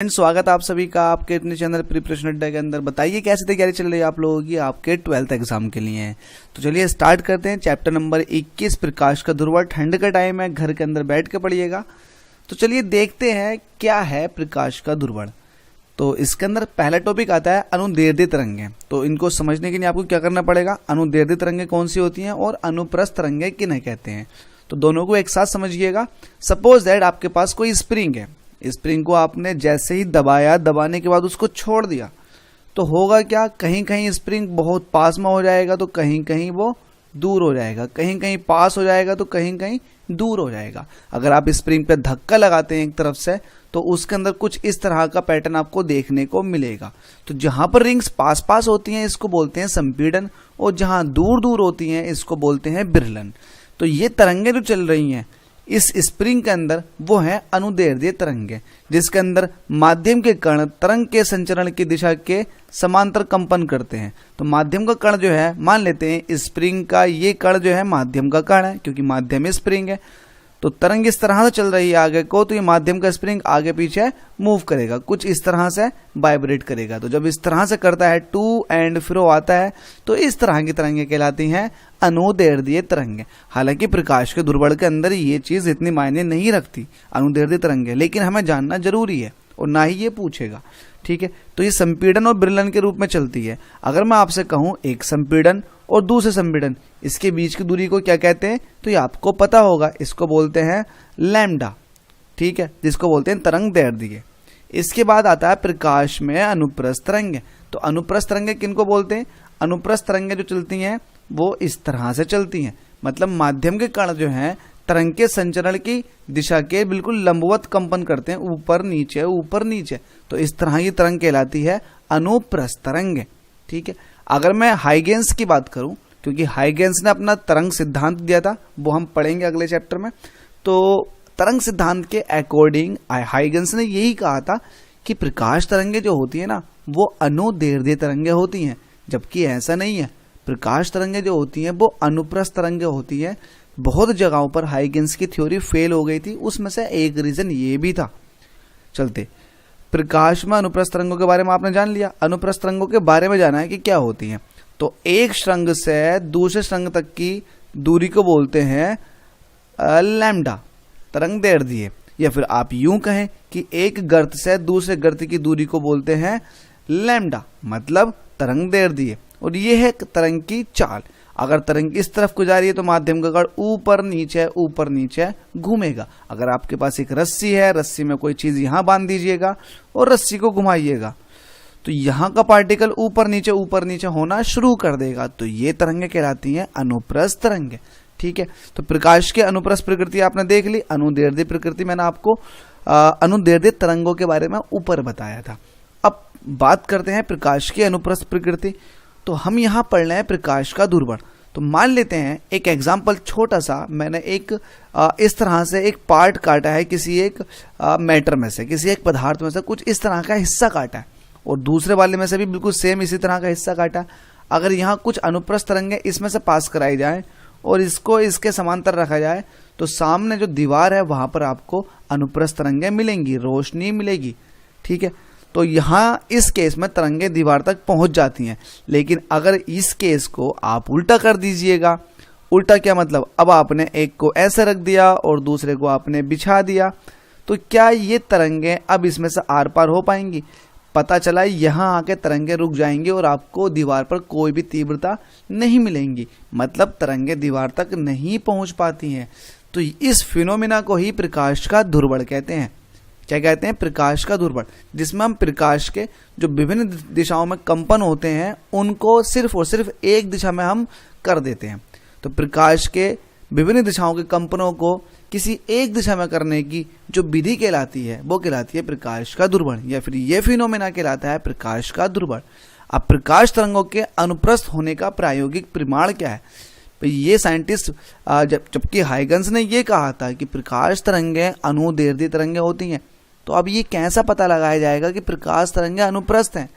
Friends, स्वागत है आप सभी का आपके अपने चैनल प्रिपरेशन अड्डा के अंदर। बताइए कैसे तैयारी चल रही है आप लोगों की आपके 12th एग्जाम के लिए। तो चलिए स्टार्ट करते हैं। चैप्टर नंबर 21 प्रकाश का ध्रुव। ठंड का टाइम है, घर के अंदर बैठ के पढ़िएगा। तो चलिए देखते हैं क्या है प्रकाश का ध्रुव। तो इसके अंदर पहला टॉपिक आता है अनुदैर्ध्य तरंगें। तो इनको समझने के लिए आपको क्या करना पड़ेगा, अनुदैर्ध्य तरंगें कौन सी होती हैं और अनुप्रस्थ तरंगें किन्हें कहते हैं। तो दोनों को एक साथ समझिएगा। सपोज दैट आपके पास कोई स्प्रिंग है, स्प्रिंग को आपने जैसे ही दबाया, दबाने के बाद उसको छोड़ दिया, तो होगा क्या, कहीं कहीं स्प्रिंग बहुत पास में हो जाएगा तो कहीं कहीं वो दूर हो जाएगा, कहीं कहीं पास हो जाएगा तो कहीं कहीं दूर हो जाएगा। अगर आप स्प्रिंग पे धक्का लगाते हैं एक तरफ से, तो उसके अंदर कुछ इस तरह का पैटर्न आपको देखने को मिलेगा। तो जहां पर रिंग्स पास पास होती हैं इसको बोलते हैं संपीड़न, और जहां दूर दूर होती हैं इसको बोलते हैं विरलन। तो ये तरंगें जो चल रही हैं इस स्प्रिंग के अंदर वो है अनुदैर्ध्य तरंगें, जिसके अंदर माध्यम के कण तरंग के संचरण की दिशा के समांतर कंपन करते हैं। तो माध्यम का कण जो है, मान लेते हैं स्प्रिंग का ये कण जो है माध्यम का कण है, क्योंकि माध्यम में स्प्रिंग है। तो तरंग इस तरह से चल रही है आगे को, तो ये माध्यम का स्प्रिंग आगे पीछे मूव करेगा, कुछ इस तरह से वाइब्रेट करेगा। तो जब इस तरह से करता है, टू एंड फ्रो आता है, तो इस तरह की तरंगें कहलाती हैं अनुदैर्ध्य तरंगें। हालांकि प्रकाश के ध्रुवण के अंदर ये चीज इतनी मायने नहीं रखती अनुदैर्ध्य तरंगें, लेकिन हमें जानना जरूरी है और ना ही ये पूछेगा। ठीक है, तो ये संपीड़न और विरलन के रूप में चलती है। अगर मैं आपसे कहूं एक संपीड़न और दूसरे संपीड़न, इसके बीच की दूरी को क्या कहते हैं, तो ये आपको पता होगा, इसको बोलते हैं लैम्डा। ठीक है, जिसको बोलते हैं तरंग दैर्ध्य। इसके बाद आता है प्रकाश में अनुप्रस्थ तरंगें। तो अनुप्रस्थ तरंगें किनको बोलते हैं, अनुप्रस्थ तरंगें जो चलती हैं वो इस तरह से चलती हैं, मतलब माध्यम के कण जो हैं तरंग के संचरण की दिशा के बिल्कुल लंबवत कंपन करते हैं, ऊपर नीचे ऊपर नीचे। तो इस तरह की तरंग कहलाती है अनुप्रस्थ तरंगें। ठीक है, अगर मैं हाइगेंस की बात करूं, क्योंकि हाइगेंस ने अपना तरंग सिद्धांत दिया था, वो हम पढ़ेंगे अगले चैप्टर में। तो तरंग सिद्धांत के अकॉर्डिंग हाइगेंस ने यही कहा था कि प्रकाश तरंगें जो होती है ना वो अनुदैर्ध्य तरंगें होती हैं, जबकि ऐसा नहीं है। प्रकाश तरंगें जो होती हैं वो अनुप्रस्थ तरंगें होती हैं। बहुत जगहों पर हाइगेंस की थ्योरी फेल हो गई थी, उसमें से एक रीजन ये भी था। चलते प्रकाश में अनुप्रस्थ तरंगों के बारे में आपने जान लिया। अनुप्रस्थ तरंगों के बारे में जाना है कि क्या होती हैं। तो एक श्रृंग से दूसरे श्रृंग तक की दूरी को बोलते हैं लैम्डा, तरंग दैर्ध्य। या फिर आप यूं कहें कि एक गर्त से दूसरे गर्त की दूरी को बोलते हैं लैम्डा, मतलब तरंग दैर्ध्य। और ये है तरंग की चाल। अगर तरंग इस तरफ को जा रही है तो माध्यम का कण ऊपर नीचे घूमेगा। अगर आपके पास एक रस्सी है, रस्सी में कोई चीज यहां बांध दीजिएगा और रस्सी को घुमाइएगा, तो यहां का पार्टिकल ऊपर नीचे होना शुरू कर देगा। तो ये तरंगें कहलाती हैं अनुप्रस्थ तरंगें। ठीक है, तो प्रकाश के अनुप्रस्थ प्रकृति आपने देख ली। अनुदैर्ध्य प्रकृति मैंने आपको अनुदैर्ध्य तरंगों के बारे में ऊपर बताया था। अब बात करते हैं प्रकाश की अनुप्रस्थ प्रकृति। तो हम यहां पढ़ रहे हैं प्रकाश का ध्रुवण। तो मान लेते हैं एक एग्जाम्पल छोटा सा, मैंने एक इस तरह से एक पार्ट काटा है, किसी एक मैटर में से, किसी एक पदार्थ में से कुछ इस तरह का हिस्सा काटा है, और दूसरे वाले में से भी बिल्कुल सेम इसी तरह का हिस्सा काटा। अगर यहाँ कुछ अनुप्रस्थ तरंगें इसमें से पास कराई जाए और इसको इसके समांतर रखा जाए, तो सामने जो दीवार है वहां पर आपको अनुप्रस्थ तरंगें मिलेंगी, रोशनी मिलेगी। ठीक है, तो यहाँ इस केस में तरंगें दीवार तक पहुंच जाती हैं। लेकिन अगर इस केस को आप उल्टा कर दीजिएगा, उल्टा क्या मतलब, अब आपने एक को ऐसे रख दिया और दूसरे को आपने बिछा दिया, तो क्या ये तरंगें अब इसमें से आर पार हो पाएंगी? पता चला यहाँ आके तरंगें रुक जाएंगी और आपको दीवार पर कोई भी तीव्रता नहीं मिलेंगी, मतलब तरंगें दीवार तक नहीं पहुंच पाती हैं। तो इस फिनोमिना को ही प्रकाश का ध्रुवण कहते हैं। क्या कहते हैं? प्रकाश का ध्रुवण, जिसमें हम प्रकाश के जो विभिन्न दिशाओं में कंपन होते हैं उनको सिर्फ और सिर्फ एक दिशा में हम कर देते हैं। तो प्रकाश के विभिन्न दिशाओं के कंपनों को किसी एक दिशा में करने की जो विधि कहलाती है वो कहलाती है प्रकाश का ध्रुवण, या फिर ये फिनोमेना कहलाता है प्रकाश का ध्रुवण। अब प्रकाश तरंगों के अनुप्रस्थ होने का प्रायोगिक प्रमाण क्या है? ये साइंटिस्ट जबकि हाइगेंस ने ये कहा था कि प्रकाश तरंगें अनुदैर्ध्य तरंगें होती हैं, तो अब ये कैसा पता लगाया जाएगा कि प्रकाश तरंगें अनुप्रस्थ हैं?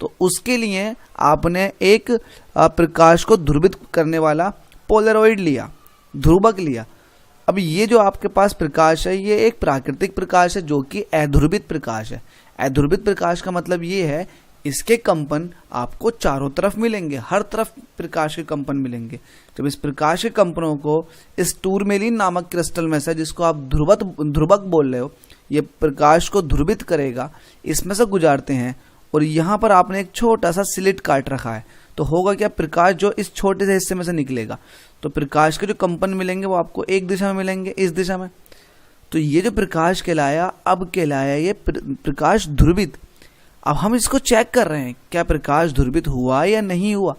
तो उसके लिए आपने एक प्रकाश को ध्रुवित करने वाला पोलरॉइड लिया, ध्रुवक लिया। अब ये जो आपके पास प्रकाश है ये एक प्राकृतिक प्रकाश है जो कि अध्रुवित प्रकाश है। अध्रुवित प्रकाश का मतलब ये है इसके कंपन आपको चारों तरफ मिलेंगे, हर तरफ प्रकाश के कंपन मिलेंगे। जब इस प्रकाश के कंपनों को इस टूरमेलिन नामक क्रिस्टल में से, जिसको आप ध्रुवक बोल रहे हो, ये प्रकाश को ध्रुवित करेगा, इसमें से गुजारते हैं और यहाँ पर आपने एक छोटा सा स्लिट काट रखा है, तो होगा क्या, प्रकाश जो इस छोटे से हिस्से में से निकलेगा, तो प्रकाश के जो कंपन मिलेंगे वो आपको एक दिशा में मिलेंगे, इस दिशा में। तो ये जो प्रकाश कहलाया, अब कहलाया ये प्रकाश ध्रुवित। अब हम इसको चेक कर रहे हैं क्या प्रकाश ध्रुवित हुआ या नहीं हुआ।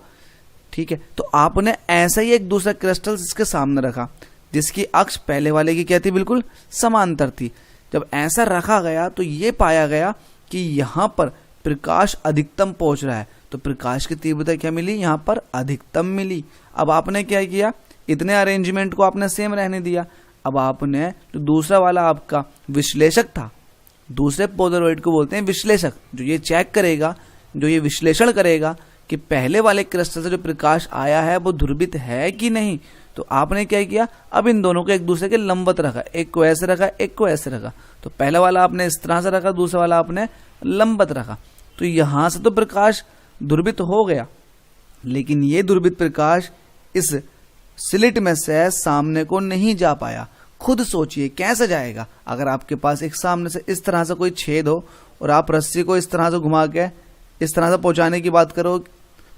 ठीक है, तो आपने ऐसा ही एक दूसरा क्रिस्टल इसके सामने रखा जिसकी अक्ष पहले वाले की क्या थी, बिल्कुल समांतर थी। जब ऐसा रखा गया तो ये पाया गया कि यहाँ पर प्रकाश अधिकतम पहुंच रहा है, तो प्रकाश की तीव्रता क्या मिली, यहाँ पर अधिकतम मिली। अब आपने क्या किया, इतने अरेंजमेंट को आपने सेम रहने दिया। अब आपने जो दूसरा वाला आपका विश्लेषक था, दूसरे पोलराइड को बोलते हैं विश्लेषक, जो ये चेक करेगा, जो ये विश्लेषण करेगा कि पहले वाले क्रिस्टल से जो प्रकाश आया है वो ध्रुवित है कि नहीं। तो आपने क्या किया, अब इन दोनों को एक दूसरे के लंबवत रखा, एक को ऐसे रखा, एक को ऐसे रखा। तो पहला वाला आपने इस तरह से रखा, दूसरा वाला आपने लंबवत रखा, तो यहां से तो प्रकाश ध्रुवित हो गया। लेकिन ये ध्रुवित प्रकाश इस स्लिट में से सामने को नहीं जा पाया। खुद सोचिए कैसे जाएगा। अगर आपके पास एक सामने से इस तरह से कोई छेद हो और आप रस्सी को इस तरह से घुमा के इस तरह से पहुंचाने की बात करो,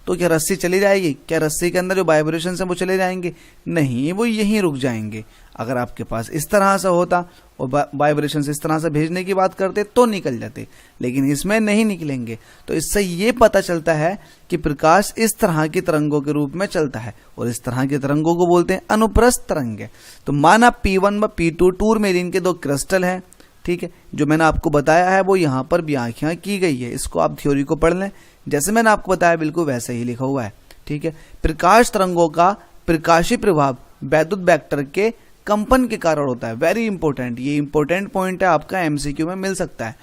तो क्या रस्सी चली जाएगी? क्या रस्सी के अंदर जो वाइब्रेशन है वो चले जाएंगे? नहीं, वो यहीं रुक जाएंगे। अगर आपके पास इस तरह से होता और वाइब्रेशन इस तरह से भेजने की बात करते तो निकल जाते, लेकिन इसमें नहीं निकलेंगे। तो इससे ये पता चलता है कि प्रकाश इस तरह की तरंगों के रूप में चलता है और इस तरह की तरंगों को बोलते हैं अनुप्रस्थ तरंगे। तो माना P1 व P2 टूरमेलिन के दो क्रिस्टल हैं, ठीक है। जो मैंने आपको बताया है वो यहाँ पर व्याख्या की गई है, इसको आप थ्योरी को पढ़ लें। जैसे मैंने आपको बताया बिल्कुल वैसे ही लिखा हुआ है, ठीक है। प्रकाश तरंगों का प्रकाशी प्रभाव वैद्युत वेक्टर के कंपन के कारण होता है। वेरी इंपॉर्टेंट, ये इंपॉर्टेंट पॉइंट है, आपका एमसीक्यू में मिल सकता है।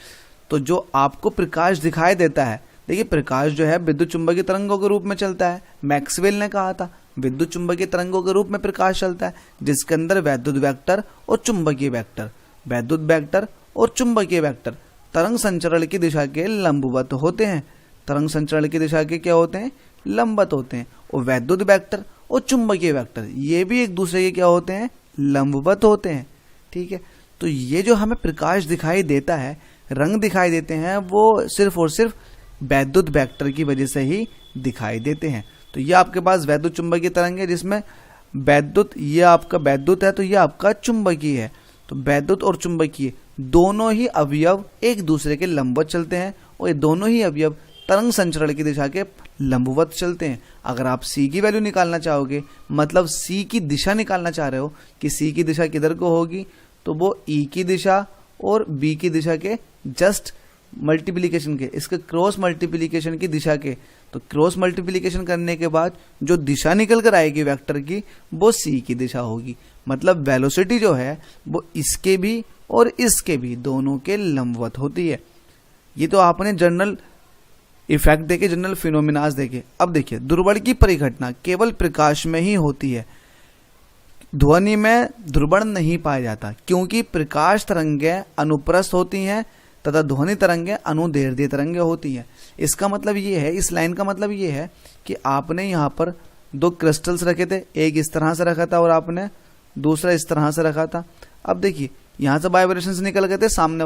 तो जो आपको प्रकाश दिखाई देता है, देखिए प्रकाश जो है विद्युत चुंबकीय तरंगों के रूप में चलता है। मैक्सवेल ने कहा था विद्युत चुंबकीय तरंगों के रूप में प्रकाश चलता है, जिसके अंदर वैद्युत वेक्टर और चुंबकीय वेक्टर, वैद्युत वेक्टर और चुंबकीय वेक्टर तरंग संचरण की दिशा के लंबवत होते हैं। तरंग संचरण की दिशा के क्या होते हैं? लंबवत होते हैं। और वैद्युत वेक्टर और चुंबकीय वेक्टर ये भी एक दूसरे के क्या होते हैं? लंबवत होते हैं, ठीक है। तो ये जो हमें प्रकाश दिखाई देता है, रंग दिखाई देते हैं, वो सिर्फ और सिर्फ वैद्युत वेक्टर की वजह से ही दिखाई देते हैं। तो ये आपके पास वैद्युत चुंबकीय तरंग है, जिसमें वैद्युत, ये आपका वैद्युत है तो ये आपका चुंबकीय है। तो वैद्युत और चुंबकीय दोनों ही अवयव एक दूसरे के लंबवत चलते हैं और ये दोनों ही अवयव तरंग संचरण की दिशा के लंबवत चलते हैं। अगर आप C की वैल्यू निकालना चाहोगे, मतलब C की दिशा निकालना चाह रहे हो कि C की दिशा किधर को होगी, तो वो E की दिशा और B की दिशा के जस्ट मल्टीप्लिकेशन के, इसके क्रॉस मल्टीप्लिकेशन की दिशा के। तो क्रॉस मल्टीप्लिकेशन करने के बाद जो दिशा निकल कर आएगी वेक्टर की, वो C की दिशा होगी। मतलब वेलोसिटी जो है वो इसके भी और इसके भी दोनों के लंबवत होती है। ये तो आपने जनरल इफेक्ट देखे, जनरल फिनोमिनाज देखे। अब देखिए ध्रुवण की परिघटना केवल प्रकाश में ही होती है, ध्वनि में ध्रुवण नहीं पाया जाता, क्योंकि प्रकाश तरंगें अनुप्रस्थ होती हैं तथा ध्वनि तरंगें अनुदैर्ध्य तरंगें होती हैं। इसका मतलब ये है, इस लाइन का मतलब ये है कि आपने यहाँ पर दो क्रिस्टल्स रखे थे, एक इस तरह से रखा था और आपने दूसरा इस तरह से रखा था। अब देखिए यहाँ से वाइब्रेशंस निकल गए थे, सामने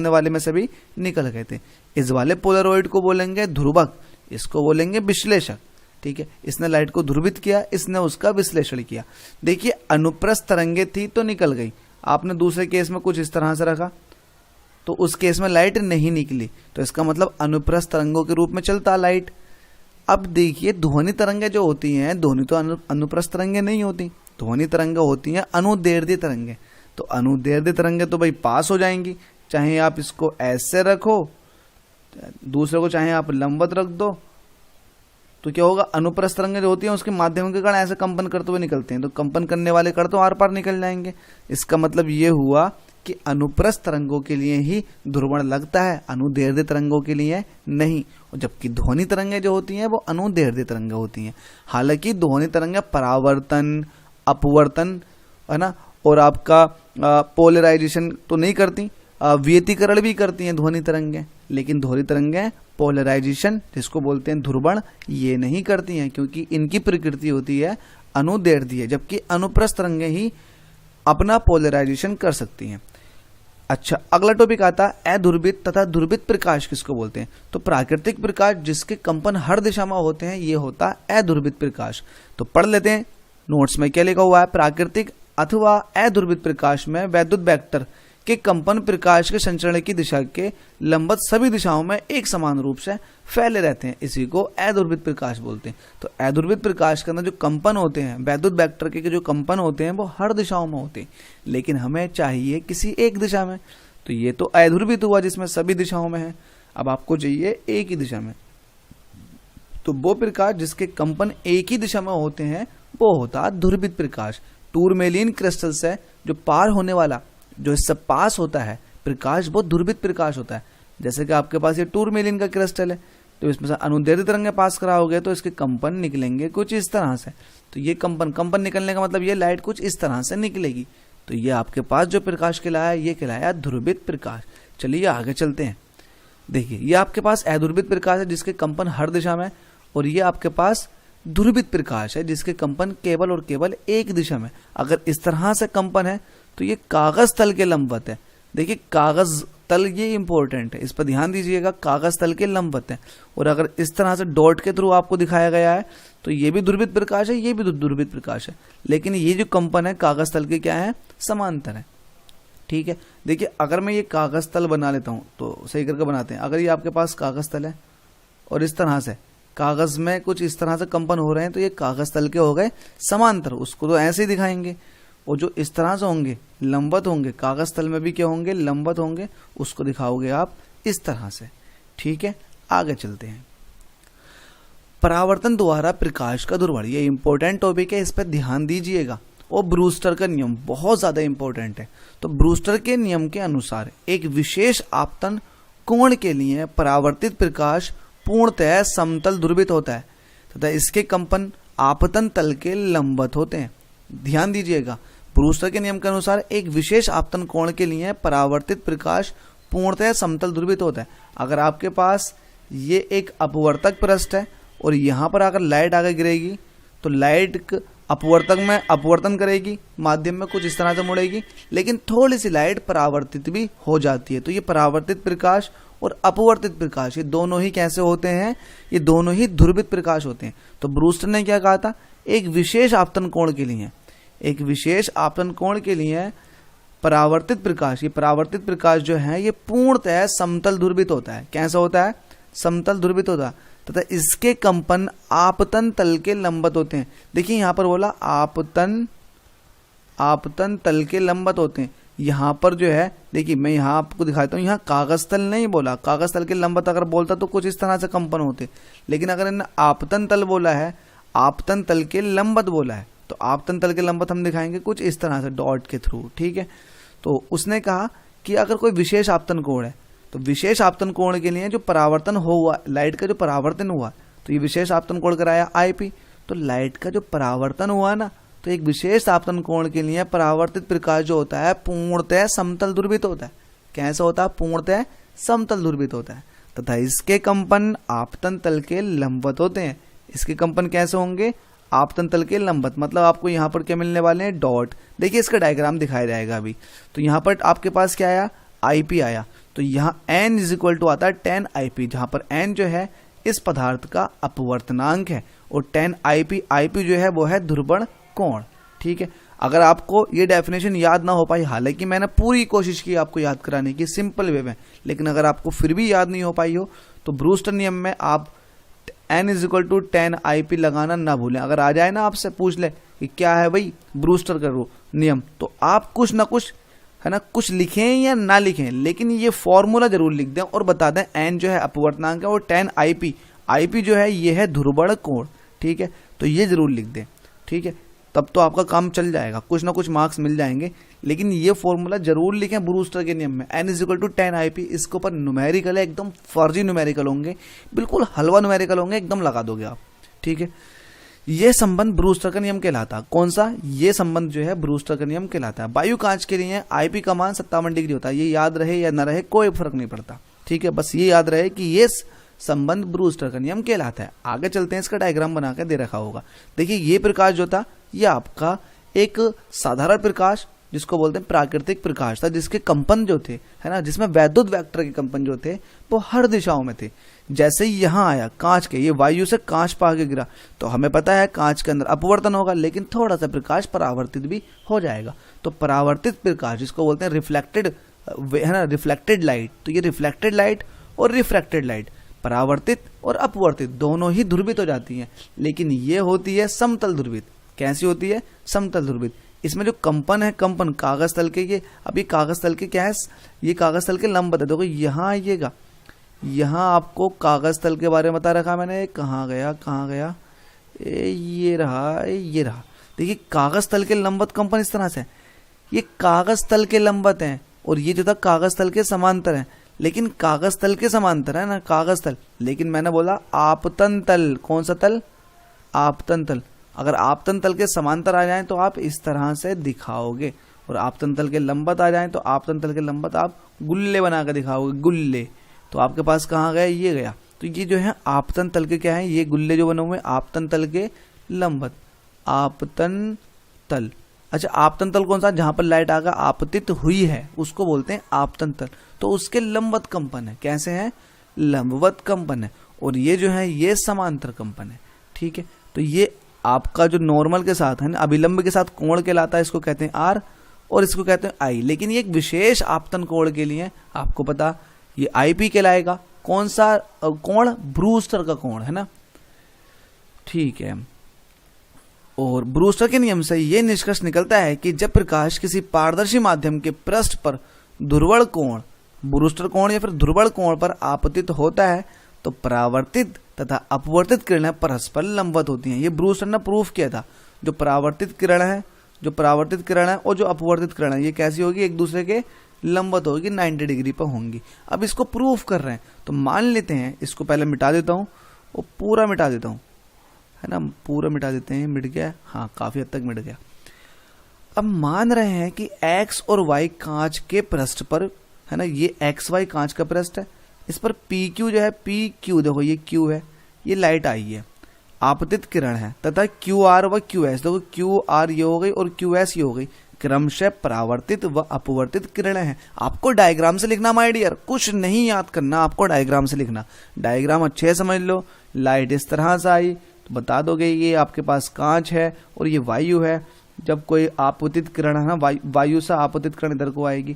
वाले में से भी निकल गए थे। इस वाले पोलरॉइड को बोलेंगे ध्रुवक, इसको बोलेंगे विश्लेषक, ठीक है। इसने लाइट को ध्रुवित किया, इसने उसका विश्लेषण किया। देखिए अनुप्रस्थ तरंगे थी तो निकल गई, आपने दूसरे केस में कुछ इस तरह से रखा तो उस केस में लाइट नहीं निकली, तो इसका मतलब अनुप्रस्थ तरंगों के रूप में चलता लाइट। अब देखिए ध्वनि तरंगे जो होती हैं, ध्वनि तो अनुप्रस्थ तरंगे नहीं होती, ध्वनि तरंगे होती हैं अनुदैर्ध्य तरंगे। तो अनुदैर्ध्य तरंगे तो भाई पास हो जाएंगी, चाहे आप इसको ऐसे रखो, दूसरे को चाहे आप लंबवत रख दो, तो क्या होगा? अनुप्रस्थ तरंगे जो होती हैं उसके माध्यम के कण ऐसे कंपन करते हुए निकलते हैं, तो कंपन करने वाले कण तो आर पार निकल जाएंगे। इसका मतलब ये हुआ कि अनुप्रस्थ तरंगों के लिए ही ध्रुवण लगता है, अनुदैर्ध्य तरंगों के लिए नहीं। और जबकि ध्वनि तरंगे जो होती हैं वो अनुदैर्ध्य तरंगे होती हैं। हालांकि ध्वनि तरंगे परावर्तन, अपवर्तन, है ना, और आपका पोलराइजेशन तो नहीं करती, व्यतिकरण भी करती हैं ध्वनि तरंगें, लेकिन ध्वनि तरंगें पोलराइजेशन जिसको बोलते हैं ध्रुवण ये नहीं करती हैं, क्योंकि इनकी प्रकृति होती है अनुदैर्ध्य, जबकि अनुप्रस्थ तरंगें ही अपना पोलराइजेशन कर सकती हैं। अच्छा, अगला टॉपिक आता है अध्रुवित तथा ध्रुवित प्रकाश किसको बोलते हैं। तो प्राकृतिक प्रकाश जिसके कंपन हर दिशा में होते हैं ये होता है अध्रुवित प्रकाश। तो पढ़ लेते हैं नोट्स में क्या लिखा हुआ है। प्राकृतिक अथवा अध्रुवित प्रकाश में वैद्युत वेक्टर के कंपन प्रकाश के संचरण की दिशा के लंबवत सभी दिशाओं में एक समान रूप से फैले रहते हैं, इसी को अध्रुवित प्रकाश बोलते हैं। तो अध्रुवित प्रकाश के अंदर जो कंपन होते हैं वैद्युत वेक्टर के जो कंपन होते हैं वो हर दिशाओं में होते हैं, लेकिन हमें चाहिए किसी एक दिशा में। तो ये तो अध्रुवित हुआ जिसमें सभी दिशाओं में है, अब आपको चाहिए एक ही दिशा में। तो वो प्रकाश जिसके कंपन एक ही दिशा में होते हैं वो होता है ध्रुवित प्रकाश। टूरमेलिन क्रिस्टल से जो पार होने वाला जो इससे पास होता है प्रकाश वो ध्रुवित प्रकाश होता है। जैसे कि आपके पास ये टूरमेलिन का क्रिस्टल है, तो इसमें से अनुदैर्ध्य तरंगें पास कराओगे तो इसके कंपन निकलेंगे कुछ इस तरह से। तो ये कंपन निकलने का मतलब ये लाइट कुछ इस तरह से निकलेगी। तो ये आपके पास जो प्रकाश कहलाया ये कहलाया ध्रुवित प्रकाश। चलिए आगे चलते हैं। देखिए ये आपके पास अध्रुवित प्रकाश है जिसके कंपन हर दिशा में, और ये आपके पास ध्रुवित प्रकाश है जिसके कंपन केवल और केवल एक दिशा में। अगर इस तरह से कंपन है तो ये कागज तल के लंबवत है। देखिए कागज तल ये इंपॉर्टेंट है, इस पर ध्यान दीजिएगा, कागज तल के लंबवत है। और अगर इस तरह से डॉट के थ्रू आपको दिखाया गया है तो ये भी ध्रुवित प्रकाश है, ये भी ध्रुवित प्रकाश है, लेकिन ये जो कंपन है कागज तल के क्या है, समांतर है। ठीक है, देखिए अगर मैं ये कागज तल बना लेता हूं तो सही करके बनाते हैं। अगर ये आपके पास कागज तल है और इस तरह से कागज में कुछ इस तरह से कंपन हो रहे हैं तो ये कागज तल के हो गए समांतर, उसको तो ऐसे ही दिखाएंगे। और जो इस तरह से होंगे लंबवत होंगे, कागज तल में भी क्या होंगे, लंबवत होंगे, उसको दिखाओगे आप इस तरह से। ठीक है, आगे चलते हैं। परावर्तन द्वारा प्रकाश का ध्रुवण, ये इंपॉर्टेंट टॉपिक है, इस पर ध्यान दीजिएगा। और ब्रूस्टर का नियम बहुत ज्यादा इंपॉर्टेंट है। तो ब्रूस्टर के नियम के अनुसार एक विशेष आपतन कोण के लिए परावर्तित प्रकाश पूर्णतः समतल ध्रुवित होता है तथा इसके कंपन आपतन तल के लंबवत होते हैं। ध्यान दीजिएगा, ब्रूस्टर के नियम के अनुसार एक विशेष आपतन कोण के लिए परावर्तित प्रकाश पूर्णतः समतल ध्रुवित होता है। अगर आपके पास ये एक अपवर्तक पृष्ठ है और यहाँ पर अगर लाइट आगे गिरेगी तो लाइट अपवर्तक में अपवर्तन करेगी, माध्यम में कुछ इस तरह से मुड़ेगी, लेकिन थोड़ी सी लाइट परावर्तित भी हो जाती है। तो ये परावर्तित प्रकाश और अपवर्तित प्रकाश ये दोनों ही कैसे होते हैं, ये दोनों ही ध्रुवित प्रकाश होते हैं। तो ब्रूस्टर ने क्या कहा था, एक विशेष आपतन कोण के लिए, एक विशेष आपतन कोण के लिए परावर्तित प्रकाश, ये परावर्तित प्रकाश जो है ये पूर्णतः समतल ध्रुवित होता है। कैसा होता है, समतल ध्रुवित होता है तथा इसके कंपन आपतन तल के लंबवत होते हैं। देखिए यहां पर बोला आपतन तल के लंबवत होते हैं। यहाँ पर जो है देखिए मैं यहाँ आपको दिखाता हूँ, यहाँ कागज तल नहीं बोला, कागज तल के लंबवत अगर बोलता तो कुछ इस तरह से कंपन होते, लेकिन अगर इन्हें आपतन तल बोला है, आपतन तल के लंबवत बोला है, तो आपतन तल के लंबवत हम दिखाएंगे कुछ इस तरह से डॉट के थ्रू। ठीक है, तो उसने कहा कि अगर कोई विशेष आपतन कोण है तो विशेष आपतन कोण के लिए जो परावर्तन हुआ, लाइट का जो परावर्तन हुआ, तो ये विशेष आपतन कोण कराया आईपी। तो लाइट का जो परावर्तन हुआ ना, तो एक विशेष आपतन कोण के लिए परावर्तित प्रकाश जो होता है पूर्णतः समतल ध्रुवित होता है। कैसा होता है, पूर्णतः समतल ध्रुवित होता है तथा इसके कंपन आपतन तल के लंबवत होते हैं। इसके कंपन कैसे होंगे, आपतन तल के लंबवत, मतलब आपको यहाँ पर क्या मिलने वाले हैं, डॉट। देखिए इसका डायग्राम दिखाया जाएगा अभी। तो यहाँ पर आपके पास क्या आया, आईपी आया, तो यहाँ n इज इक्वल टू आता है 10 IP, जहां पर n जो है इस पदार्थ का अपवर्तनांक है और 10 IP जो है वो है ध्रुवण कोण। ठीक है, अगर आपको ये डेफिनेशन याद ना हो पाई, हालांकि मैंने पूरी कोशिश की आपको याद कराने की सिंपल वे में, लेकिन अगर आपको फिर भी याद नहीं हो पाई हो तो ब्रूस्टर नियम में आप n is equal to 10 IP लगाना ना भूलें। अगर आ जाए ना आपसे पूछ ले कि क्या है भाई ब्रूस्टर का नियम, तो आप कुछ ना कुछ है ना, कुछ लिखें या ना लिखें, लेकिन ये फॉर्मूला जरूर लिख दें और बता दें n जो है अपवर्तनांक है और 10 IP जो है ये है ध्रुवण कोण। ठीक है, तो ये जरूर लिख दें। ठीक है, तब तो आपका काम चल जाएगा, कुछ ना कुछ मार्क्स मिल जाएंगे, लेकिन ये फॉर्मूला जरूर लिखें ब्रूस्टर के नियम में। n is equal to 10 IP, इसके ऊपर न्यूमेरिकल है, एकदम फर्जी न्यूमेरिकल होंगे, बिल्कुल हलवा न्यूमेरिकल होंगे, एकदम लगा दोगे आप। ठीक है, ये संबंध ब्रूस्टर का नियम कहलाता है। कौन सा? ये संबंध जो है ब्रूस्टर का नियम कहलाता है। वायु कांच के लिए आईपी का मान 57 डिग्री होता है। ये याद रहे या न रहे कोई फर्क नहीं पड़ता, ठीक है, बस ये याद रहे कि ये संबंध ब्रूस्टर का नियम कहलाता है। आगे चलते हैं, इसका डायग्राम बना के दे रखा होगा। देखिए ये प्रकाश जो था ये आपका एक साधारण प्रकाश जिसको बोलते हैं प्राकृतिक प्रकाश था, जिसके कंपन जो थे, है ना, जिसमें वैद्युत वेक्टर के कंपन जो थे वो हर दिशाओं में थे। जैसे ही यहाँ आया कांच के, ये वायु से कांच पर आगे गिरा, तो हमें पता है कांच के अंदर अपवर्तन होगा, लेकिन थोड़ा सा प्रकाश परावर्तित भी हो जाएगा। तो परावर्तित प्रकाश जिसको बोलते हैं रिफ्लेक्टेड, है ना, रिफ्लेक्टेड लाइट। तो ये रिफ्लेक्टेड लाइट और रिफ्रैक्टेड लाइट, परावर्तित और अपवर्तित दोनों ही ध्रुवित हो जाती हैं, लेकिन ये होती है समतल ध्रुवित। कैसी होती है? समतल ध्रुवित। इसमें जो कंपन है, कंपन कागज तल के, ये अभी कागज तल के क्या है, ये कागज तल के लंबवत है। देखो यहाँ आइएगा, यहाँ आपको कागज तल के बारे में बता रखा मैंने। कहाँ गया, कहाँ गया, ये रहा, ये रहा। देखिए कागज तल के लंबवत कंपन इस तरह से, ये कागज तल के लंबवत हैं और ये जो था कागज तल के समांतर है। लेकिन कागज तल के समांतर है ना, कागज तल, लेकिन मैंने बोला आपतन तल। कौन सा तल? आपतन तल। अगर आपतन तल के समांतर आ जाएं तो आप इस तरह से दिखाओगे, और आपतन तल के लंबवत आ जाएं तो आपतन तल के लंबवत आप गुल्ले बना कर दिखाओगे, गुल्ले। तो आपके पास कहाँ गया? ये गया। तो ये जो है आपतन तल के क्या है, ये गुल्ले जो बने हुए हैं आपतन तल के लंबवत, आपतन तल। अच्छा, आपतन तल कौन सा? जहां पर लाइट आकर आपतित हुई है उसको बोलते हैं आपतन तल। तो उसके लंबवत कंपन है। कैसे है? लंबवत कंपन है। और ये जो है ये समांतर कंपन है, ठीक है। तो ये आपका जो नॉर्मल के साथ है ना, अभिलंब के साथ कोण कहलाता है, इसको कहते हैं आर और इसको कहते हैं आई। लेकिन ये एक विशेष आपतन कोण के लिए आपको पता, ये आईपी कहलाएगा। कौन सा कोण? ब्रूस्टर का कोण, है ना, ठीक है। और ब्रूस्टर के नियम से ये निष्कर्ष निकलता है कि जब प्रकाश किसी पारदर्शी माध्यम के पृष्ठ पर ध्रुवण कोण, ब्रूस्टर कोण या फिर ध्रुवण कोण पर आपतित होता है तो परावर्तित तथा अपवर्तित किरणें परस्पर लंबवत होती हैं। ये ब्रूस्टर ने प्रूफ किया था। जो परावर्तित किरण है, जो परावर्तित किरण है और जो अपवर्तित किरण है, ये कैसी होगी? एक दूसरे के लंबवत होगी, 90 डिग्री पर होंगी। अब इसको प्रूफ कर रहे हैं तो मान लेते हैं, इसको पहले मिटा देता हूँ और पूरा मिटा देता हूँ, है ना, पूरा मिटा देते हैं। मिट गया, हाँ काफी हद तक मिट गया। अब मान रहे हैं कि एक्स और वाई कांच के पृष्ठ पर, है ना, ये एक्स वाई कांच का पृष्ठ है, इस पर पी क्यू जो है, पी क्यू देखो ये क्यू है, ये लाइट आई है, आपतित किरण है, तथा क्यू आर व क्यू एस, देखो क्यू आर ये हो गई और क्यू एस ये हो गई, क्रमशः परावर्तित व अपवर्तित किरणें हैं। आपको डायग्राम से लिखना माय डियर, कुछ नहीं याद करना, आपको डायग्राम से लिखना। डायग्राम अच्छे समझ लो। लाइट इस तरह से आई तो बता दोगे ये आपके पास कांच है और ये वायु है। जब कोई आपतित किरण है ना, वायु से आपतित किरण इधर को आएगी,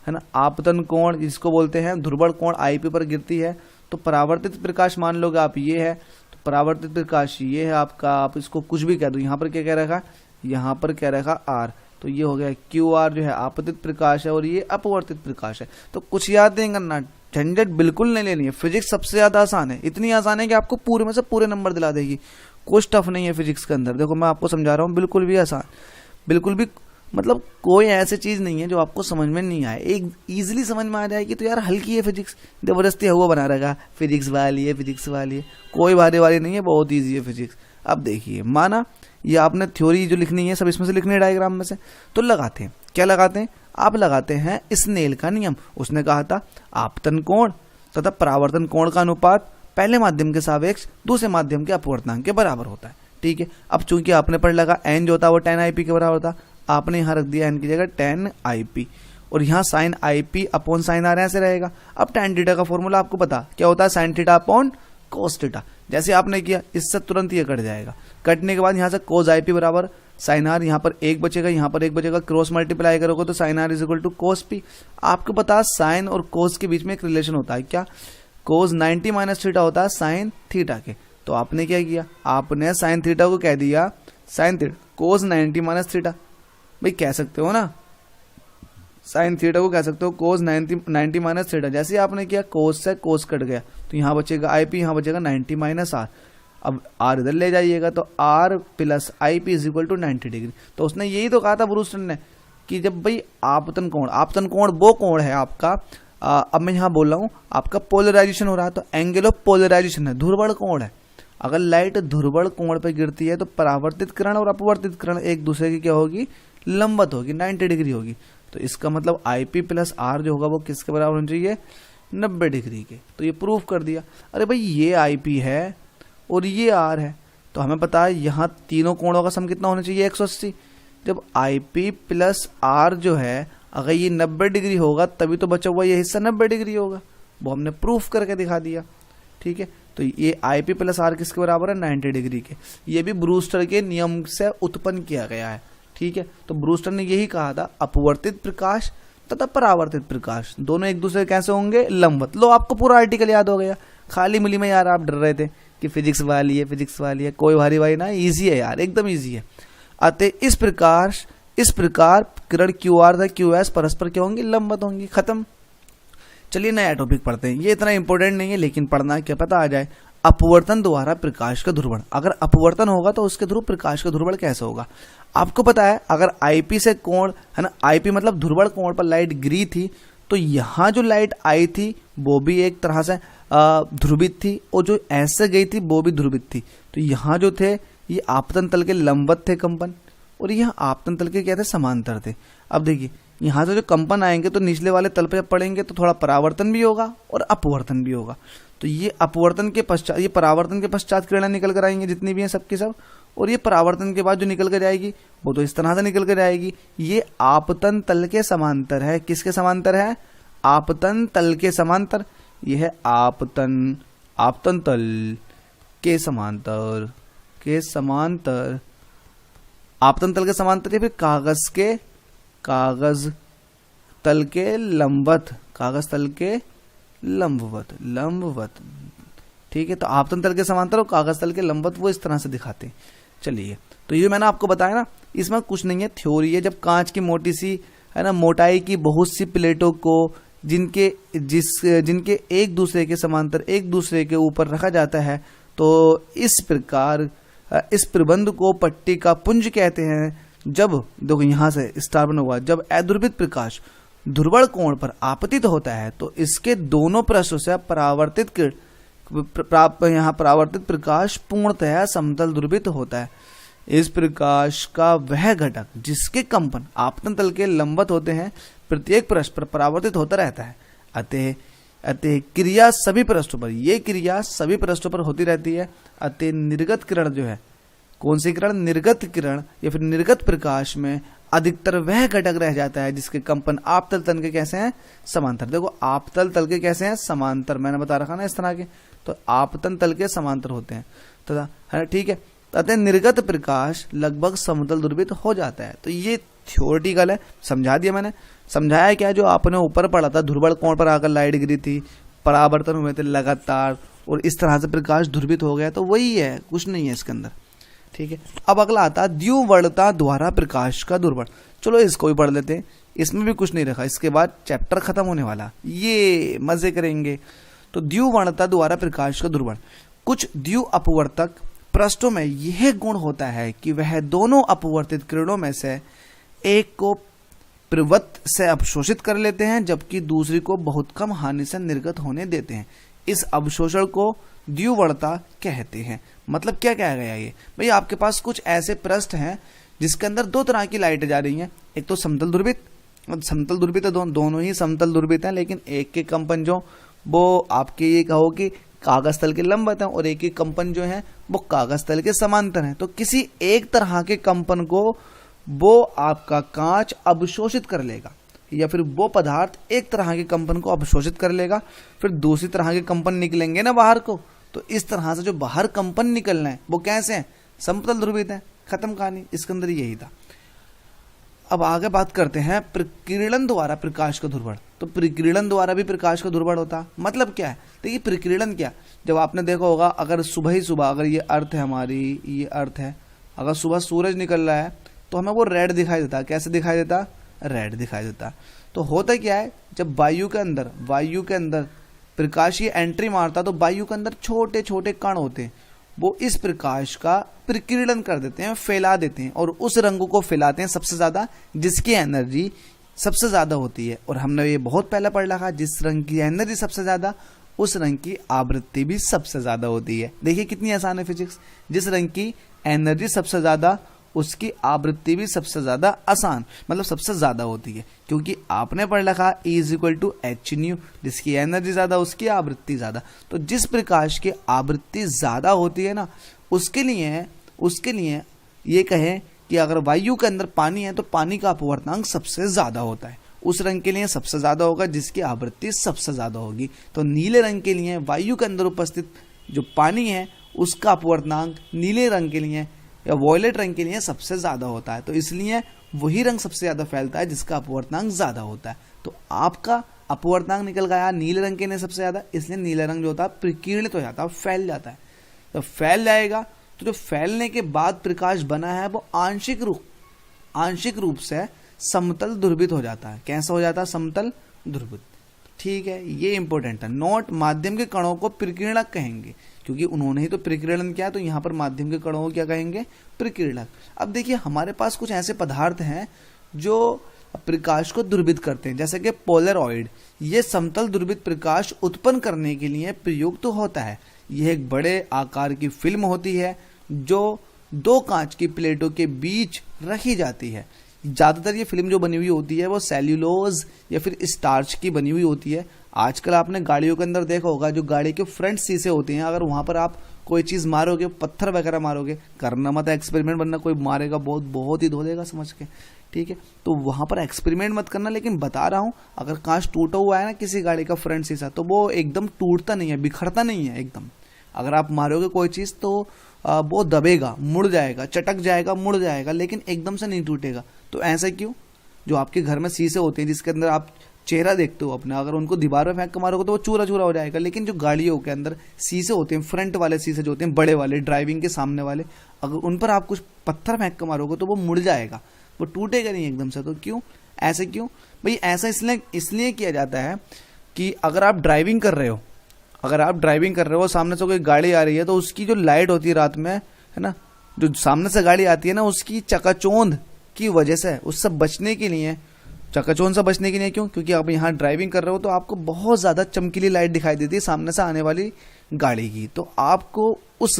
है ना, आपतन कोण जिसको बोलते हैं ध्रुवण कोण आईपी पर गिरती है, तो परावर्तित प्रकाश मान लोगे आप ये है, तो परावर्तित प्रकाश ये है आपका, आप इसको कुछ भी कह दो। यहाँ पर क्या कह रखा? यहाँ पर क्या रखा? आर। तो ये हो गया क्यू आर जो है आपतित प्रकाश है और ये अपवर्तित प्रकाश है। तो कुछ याद नहीं करना, झंझट बिल्कुल नहीं लेनी है। फिजिक्स सबसे ज्यादा आसान है, इतनी आसान है कि आपको पूरे में से पूरे नंबर दिला देगी। कुछ टफ नहीं है फिजिक्स के अंदर। देखो मैं आपको समझा रहा हूँ, बिल्कुल भी आसान, बिल्कुल भी, मतलब कोई ऐसी चीज नहीं है जो आपको समझ में नहीं आए। एक इजीली समझ में आ जाएगी तो यार हल्की है फिजिक्स, जबरदस्ती हुआ बना रहेगा फिजिक्स वाली है, फिजिक्स वाली है, कोई भारी वाली नहीं है, बहुत ईजी है फिजिक्स। अब देखिए, माना ये आपने थ्योरी जो लिखनी है सब इसमें से लिखनी है डायग्राम में से, तो लगाते हैं, क्या लगाते हैं? आप लगाते हैं स्नेल का नियम। उसने कहा था आपतन कोण तथा परावर्तन कोण का अनुपात पहले माध्यम के सापेक्ष दूसरे माध्यम के अपवर्तनांक के बराबर होता है, ठीक है। अब चूंकि आपने पढ़ लगा एन जो होता है वो 10 आईपी के बराबर होता, आपने यहाँ रख दिया एन की जगह 10 आईपी, और यहाँ sine IP upon sine R ऐसे रहेगा। अब tan थीटा का फॉर्मूला आपको पता क्या होता है? Sine theta upon cos theta. जैसे आपने किया इससे तुरंत ये कट जाएगा। कटने के बाद यहाँ से कोस आईपी बराबर साइन आर, यहाँ पर एक बचेगा, यहाँ पर एक बचेगा, क्रॉस मल्टीप्लाई करोगे तो sine R is equal to cos P. आपको पता साइन और कोस के बीच में एक रिलेशन होता है, क्या? कोस 90 माइनस थीटा होता है साइन थीटा के। तो आपने क्या किया? आपने साइन थीटा को कह दिया sine theta cos 90 minus theta. भाई कह सकते हो ना, साइन थीटा को कह सकते हो कोस 90 माइनस थीटा। जैसे आपने किया कोस से कोस कट गया तो यहाँ बचेगा आईपी, यहाँ बचेगा 90 माइनस आर। अब आर इधर ले जाइएगा तो R plus IP is equal to 90 degree. तो उसने यही तो कहा था ब्रूस्टर ने कि जब भाई आपतन कोण वो कोण है आपका, अब मैं यहाँ बोल रहा हूँ आपका पोलराइजेशन हो रहा है, तो एंगल ऑफ पोलराइजेशन है, ध्रुवण कोण है। अगर लाइट ध्रुवण कोण पे गिरती है तो परावर्तित किरण और अपवर्तित किरण एक दूसरे की क्या होगी, लंबवत होगी, 90 डिग्री होगी। तो इसका मतलब IP प्लस R जो होगा वो किसके बराबर होना चाहिए, 90 डिग्री के। तो ये प्रूफ कर दिया। अरे भाई ये IP है और ये R है, तो हमें पता है यहाँ तीनों कोणों का सम कितना होना चाहिए, 180। जब IP प्लस R जो है अगर ये 90 डिग्री होगा तभी तो बचा हुआ ये हिस्सा 90 डिग्री होगा, वो हमने प्रूफ करके दिखा दिया। ठीक है, तो ये IP प्लस R किसके बराबर है, 90 डिग्री के। ये भी ब्रूस्टर के नियम से उत्पन्न किया गया है। ठीक है, तो ब्रूस्टर ने यही कहा था अपवर्तित प्रकाश तथा परावर्तित प्रकाश दोनों एक दूसरे कैसे होंगे, लंबवत। लो आपको पूरा आर्टिकल याद हो गया, खाली मिली में यार आप डर रहे थे कि फिजिक्स वाली है, फिजिक्स वाली है, कोई भारी भाई ना, इजी है यार, एकदम इजी है। अतः इस प्रकार किरण QR तथा QS परस्पर क्या होंगी, लंबवत होंगी। खत्म। चलिए नया टॉपिक पढ़ते हैं, ये इतना इंपॉर्टेंट नहीं है लेकिन पढ़ना क्या पता आ जाए। अपवर्तन द्वारा प्रकाश का ध्रुवण, अगर अपवर्तन होगा तो उसके थ्रू प्रकाश का ध्रुवण कैसे होगा। आपको पता है अगर IP से कोण है ना, IP मतलब ध्रुवण कोण पर लाइट गिरी थी तो यहाँ जो लाइट आई थी वो भी एक तरह से ध्रुवित थी और जो ऐसे गई थी वो भी ध्रुवित थी। तो यहाँ जो थे ये आपतन तल के लंबवत थे कंपन, और यहाँ आपतन तल के क्या थे, समांतर थे। अब देखिए यहाँ से जो कंपन आएंगे तो निचले वाले तल पर जब पड़ेंगे तो थोड़ा परावर्तन भी होगा और अपवर्तन भी होगा। तो ये अपवर्तन के पश्चात, ये परावर्तन के पश्चात किरणें निकल कर आएंगी जितनी भी हैं सबकी सब, और ये परावर्तन के बाद जो निकल कर जाएगी वो तो इस तरह से निकल कर आएगी। ये आपतन तल के समांतर है। किसके समांतर है, आपतन तल के समांतर। यह है आपतन तल के समांतर, आपतन तल के समांतर या फिर कागज तल के लंबवत। ठीक है, तो आपतन तल के समांतर और कागज तल के लंबवत वो इस तरह से दिखाते हैं। चलिए, तो ये मैंने आपको बताया ना, इसमें कुछ नहीं है, थ्योरी है। जब कांच की मोटी सी है ना मोटाई की बहुत सी प्लेटों को जिनके एक दूसरे के समांतर एक दूसरे के ऊपर रखा जाता है तो इस प्रकार इस प्रबंध को पट्टी का पुंज कहते हैं। जब देखो यहाँ से स्टार बना हुआ, जब अध्रुवित प्रकाश ध्रुवण कोण पर आपतित होता है तो इसके दोनों पृष्ठों से परावर्तित प्रकाश पूर्णतः समतल ध्रुवित होता है। इस प्रकाश का वह घटक जिसके कंपन आपतन तल के लंबवत होते हैं प्रत्येक पृष्ठ पर परावर्तित होता रहता है। अतः क्रिया सभी पृष्ठों पर, ये क्रिया सभी पृष्ठों पर होती रहती है। अतः निर्गत किरण जो है, कौन सी किरण, निर्गत किरण या फिर निर्गत प्रकाश में अधिकतर वह घटक रह जाता है जिसके कंपन आपतल तल के कैसे हैं, समांतर। देखो आपतल तल के कैसे हैं, समांतर, मैंने बता रखा ना इस तरह के, तो आपतन तल के समांतर होते हैं तथा है। ठीक है, अतः निर्गत प्रकाश लगभग समतल ध्रुवित हो जाता है। तो ये थ्योरेटिकल है, समझा दिया मैंने। समझाया क्या, जो आपने ऊपर पढ़ा था, ध्रुवण कोण पर आकर लाइट गिरी थी, परावर्तन हुए थे लगातार और इस तरह से प्रकाश ध्रुवित हो गया, तो वही है, कुछ नहीं है इसके अंदर। ठीक है, अब अगला आता है द्युवर्णता द्वारा प्रकाश का ध्रुवण। चलो इसको भी पढ़ लेते हैं, इसमें भी कुछ नहीं रखा, इसके बाद चैप्टर खत्म होने वाला, ये मजे करेंगे। तो द्युवर्णता द्वारा प्रकाश का ध्रुवण, कुछ द्यु अपवर्तक पृष्ठों में यह गुण होता है कि वह दोनों अपवर्तित किरणों में से एक को प्रवृत्त से अवशोषित कर लेते हैं जबकि दूसरी को बहुत कम हानि से निर्गत होने देते हैं। इस अवशोषण को द्युवर्णता कहते हैं। मतलब क्या कहा गया ये भाई, आपके पास कुछ ऐसे पृष्ठ हैं जिसके अंदर दो तरह की लाइटें जा रही हैं, एक तो समतल ध्रुवित है, दोनों ही समतल ध्रुवित हैं, लेकिन एक के कंपन जो वो आपके ये कहो कि कागज तल के लंबवत हैं और एक के कंपन जो है वो कागज तल के समांतर हैं। तो किसी एक तरह के कंपन को वो आपका कांच अवशोषित कर लेगा, या फिर वो पदार्थ एक तरह के कंपन को अवशोषित कर लेगा, फिर दूसरी तरह के कंपन निकलेंगे ना बाहर को, तो इस तरह से जो बाहर कंपन निकलना है वो कैसे हैं, समतल ध्रुवित है। खत्म कहानी, इसके अंदर यही था। अब आगे बात करते हैं प्रकीर्णन द्वारा प्रकाश का ध्रुवण। तो प्रकीर्णन द्वारा भी प्रकाश का ध्रुवण होता, मतलब क्या है, देखिए प्रकीर्णन क्या, जब आपने देखा होगा अगर सुबह ही सुबह, अगर ये अर्थ है हमारी, ये अर्थ है, अगर सुबह सूरज निकल रहा है तो हमें वो रेड दिखाई देता। कैसे दिखाई देता, रेड दिखाई देता। तो होता क्या है, जब वायु के अंदर प्रकाश ये एंट्री मारता तो वायु के अंदर छोटे छोटे कण होते हैं, वो इस प्रकाश का प्रकीर्णन कर देते हैं, फैला देते हैं और उस रंग को फैलाते हैं सबसे ज्यादा जिसकी एनर्जी सबसे ज्यादा होती है। और हमने ये बहुत पहले पढ़ रखा, जिस रंग की एनर्जी सबसे ज्यादा उस रंग की आवृत्ति भी सबसे ज्यादा होती है। देखिए कितनी आसान है फिजिक्स, जिस रंग की एनर्जी सबसे ज्यादा उसकी आवृत्ति भी सबसे ज्यादा आसान मतलब सबसे ज्यादा होती है, क्योंकि आपने पढ़ रखा E equal to H nu, जिसकी एनर्जी ज्यादा उसकी आवृत्ति ज्यादा। तो जिस प्रकाश की आवृत्ति ज्यादा होती है ना, उसके लिए ये कहें कि अगर वायु के अंदर पानी है तो पानी का अपवर्तनांक सबसे ज्यादा होता है, उस रंग के लिए सबसे ज्यादा होगा जिसकी आवृत्ति सबसे ज्यादा होगी। तो नीले रंग के लिए वायु के अंदर उपस्थित जो पानी है उसका अपवर्तनांक नीले रंग के लिए या वॉयलेट रंग के लिए सबसे ज्यादा होता है, तो इसलिए वही रंग सबसे ज्यादा फैलता है जिसका अपवर्तनांक ज्यादा होता है। तो आपका अपवर्तनांक निकल गया नीले रंग के लिए सबसे ज्यादा, इसलिए नीला रंग जो होता है प्रकीर्णित हो जाता है, फैल जाता है। तो फैल जाएगा तो जो फैलने के बाद प्रकाश बना है वो आंशिक रूप से समतल ध्रुवित हो जाता है। कैसा हो जाता है? समतल ध्रुवित। ठीक है, ये इंपॉर्टेंट है। नोट, माध्यम के कणों को प्रकीर्णक कहेंगे, क्योंकि उन्होंने ही तो प्रकीर्णन किया, तो यहाँ पर माध्यम के कणों को क्या कहेंगे? प्रकीर्णक। अब देखिए हमारे पास कुछ ऐसे पदार्थ हैं जो प्रकाश को ध्रुवित करते हैं, जैसे कि पोलरॉइड। ये समतल ध्रुवित प्रकाश उत्पन्न करने के लिए प्रयुक्त होता है। यह एक बड़े आकार की फिल्म होती है जो दो कांच की प्लेटों के बीच रखी जाती है। ज्यादातर ये फिल्म जो बनी हुई होती है वो सेल्यूलोज या फिर स्टार्च की बनी हुई होती है। आजकल आपने गाड़ियों के अंदर देखा होगा, जो गाड़ी के फ्रंट शीशे होते हैं, अगर वहां पर आप कोई चीज मारोगे, पत्थर वगैरह मारोगे, करना मत एक्सपेरिमेंट, वरना कोई मारेगा बहुत ही धो देगा समझ के। ठीक है, तो वहां पर एक्सपेरिमेंट मत करना। लेकिन बता रहा हूं, अगर कांच टूटा हुआ है ना किसी गाड़ी का फ्रंट शीशा, तो वो एकदम टूटता नहीं है, बिखरता नहीं है एकदम। अगर आप मारोगे कोई चीज तो वो दबेगा, मुड़ जाएगा, चटक जाएगा, मुड़ जाएगा, लेकिन एकदम से नहीं टूटेगा। तो ऐसा क्यों? जो आपके घर में शीशे होते हैं जिसके अंदर आप चेहरा देखते हो अपना, अगर उनको दीवार में फेंक के मारोगे तो वो चूरा चूरा हो जाएगा। लेकिन जो गाड़ियों के अंदर शीशे होते हैं, फ्रंट वाले शीशे जो होते हैं, बड़े वाले, ड्राइविंग के सामने वाले, अगर उन पर आप कुछ पत्थर फेंक के मारोगे तो वो मुड़ जाएगा, वो टूटेगा नहीं एकदम से। तो क्यों? ऐसे क्यों भाई? ऐसा इसलिए किया जाता है कि अगर आप ड्राइविंग कर रहे हो, सामने से कोई गाड़ी आ रही है, तो उसकी जो लाइट होती है रात में, है ना, जो सामने से गाड़ी आती है ना, उसकी चकाचौंध की वजह से, उससे बचने के लिए, चकाचौंध से बचने के लिए, क्यों? क्योंकि आप यहाँ ड्राइविंग कर रहे हो तो आपको बहुत ज्यादा चमकीली लाइट दिखाई देती है सामने से आने वाली गाड़ी की। तो आपको उस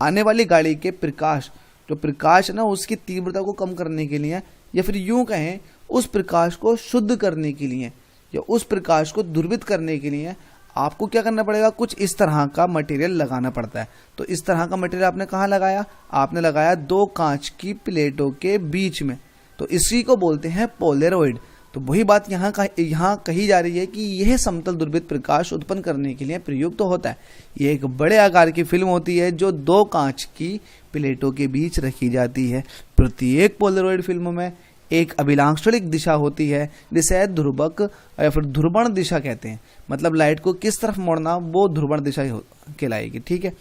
आने वाली गाड़ी के प्रकाश, जो प्रकाश है ना, उसकी तीव्रता को कम करने के लिए, या फिर यूं कहें उस प्रकाश को शुद्ध करने के लिए या उस प्रकाश को ध्रुवित करने के लिए आपको क्या करना पड़ेगा? कुछ इस तरह का मटेरियल लगाना पड़ता है। तो इस तरह का मटेरियल आपने कहाँ लगाया? आपने लगाया दो कांच की प्लेटों के बीच में, तो इसी को बोलते हैं पोलरॉइड। तो वही बात यहाँ कही जा रही है कि यह समतल ध्रुवित प्रकाश उत्पन्न करने के लिए प्रयुक्त होता है। यह एक बड़े आकार की फिल्म होती है जो दो कांच की प्लेटों के बीच रखी जाती है। प्रत्येक पोलरॉइड फिल्म में एक अभिलाक्षणिक दिशा होती है जिसे ध्रुवक या फिर ध्रुवण दिशा कहते हैं। मतलब लाइट को किस तरफ मोड़ना, वो ध्रुवण दिशा कहलाएगी। ठीक है,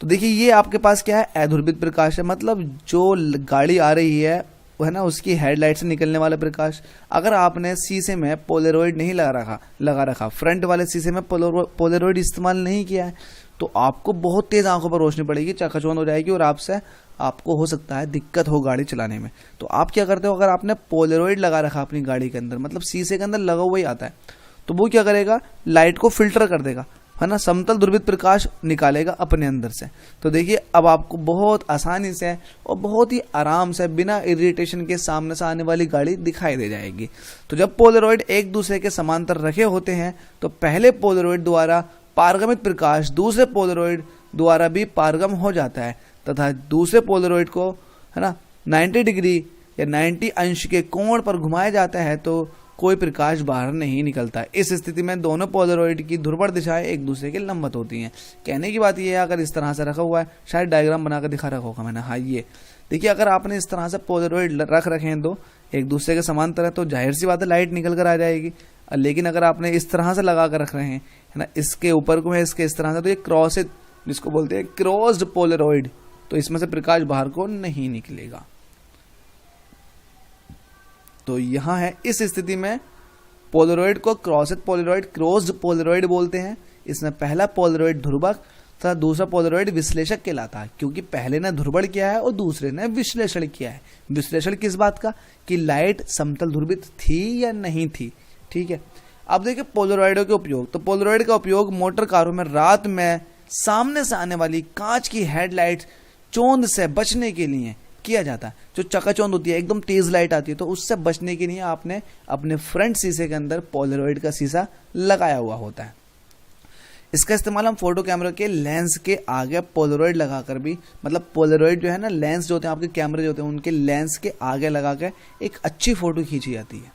तो देखिए ये आपके पास क्या है? अध्रुवित प्रकाश है। मतलब जो गाड़ी आ रही है वो है ना, उसकी हेडलाइट से निकलने वाला प्रकाश। अगर आपने शीशे में पोलरॉइड नहीं लगा रखा, फ्रंट वाले शीशे में पोलरॉइड इस्तेमाल नहीं किया है, तो आपको बहुत तेज आंखों पर रोशनी पड़ेगी, चकाचौंध हो जाएगी और आपको हो सकता है दिक्कत हो गाड़ी चलाने में। तो आप क्या करते हो? अगर आपने पोलरॉइड लगा रखा अपनी गाड़ी के अंदर, मतलब शीशे के अंदर लगा हुआ ही आता है, तो वो क्या करेगा? लाइट को फिल्टर कर देगा, है ना, समतल ध्रुवित प्रकाश निकालेगा अपने अंदर से। तो देखिए अब आपको बहुत आसानी से और बहुत ही आराम से बिना इरिटेशन के सामने से आने वाली गाड़ी दिखाई दे जाएगी। तो जब पोलरॉइड एक दूसरे के समांतर रखे होते हैं तो पहले पोलरॉइड द्वारा पारगमित प्रकाश दूसरे पोलरॉइड द्वारा भी पारगम हो जाता है तथा दूसरे पोलरॉइड को, है ना, 90 डिग्री या 90 अंश के कोण पर घुमाया जाता है तो कोई प्रकाश बाहर नहीं निकलता। इस स्थिति में दोनों पोलरॉइड की ध्रुवण दिशाएं एक दूसरे के लंबवत होती हैं। कहने की बात यह है, अगर इस तरह से रखा हुआ है, शायद डायग्राम बनाकर दिखा रखा होगा मैंने, हाँ ये देखिए, अगर आपने इस तरह से पोलरॉइड रख रखे हैं दो एक दूसरे के समांतर है, तो जाहिर सी बात है लाइट निकल कर आ जाएगी। लेकिन अगर आपने इस तरह से लगा कर रख रहे हैं, है ना, इसके ऊपर को है, इसके इस तरह से, तो ये क्रॉस, जिसको बोलते हैं क्रॉस्ड पोलरॉइड, तो इसमें से प्रकाश बाहर को नहीं निकलेगा। तो यहां है, इस स्थिति में पोलरॉइड को क्रॉस्ड पोलरॉइड बोलते हैं। इसमें पहला पोलरॉइड ध्रुवक तथा दूसरा पोलरॉइड विश्लेषक कहलाता है, क्योंकि पहले ने ध्रुवण किया है और दूसरे ने विश्लेषण किया है। विश्लेषण किस बात का? कि लाइट समतल ध्रुवित थी या नहीं थी। ठीक है, अब देखिए पोलराइडों के उपयोग, तो पोलराइड का उपयोग मोटर कारों में रात में सामने से आने वाली कांच की हेडलाइट चोंद से बचने के लिए किया जाता है। जो चकाचौंध होती है, एकदम तेज लाइट आती है, तो उससे बचने के लिए आपने अपने फ्रंट शीशे के अंदर पोलराइड का शीशा लगाया हुआ होता है। इसका इस्तेमाल हम फोटो कैमरा के लेंस के आगे पोलराइड लगाकर भी, मतलब पोलराइड जो है ना, लेंस जो होते हैं आपके कैमरे जो होते हैं उनके लेंस के आगे लगा के एक अच्छी फोटो खींची जाती है।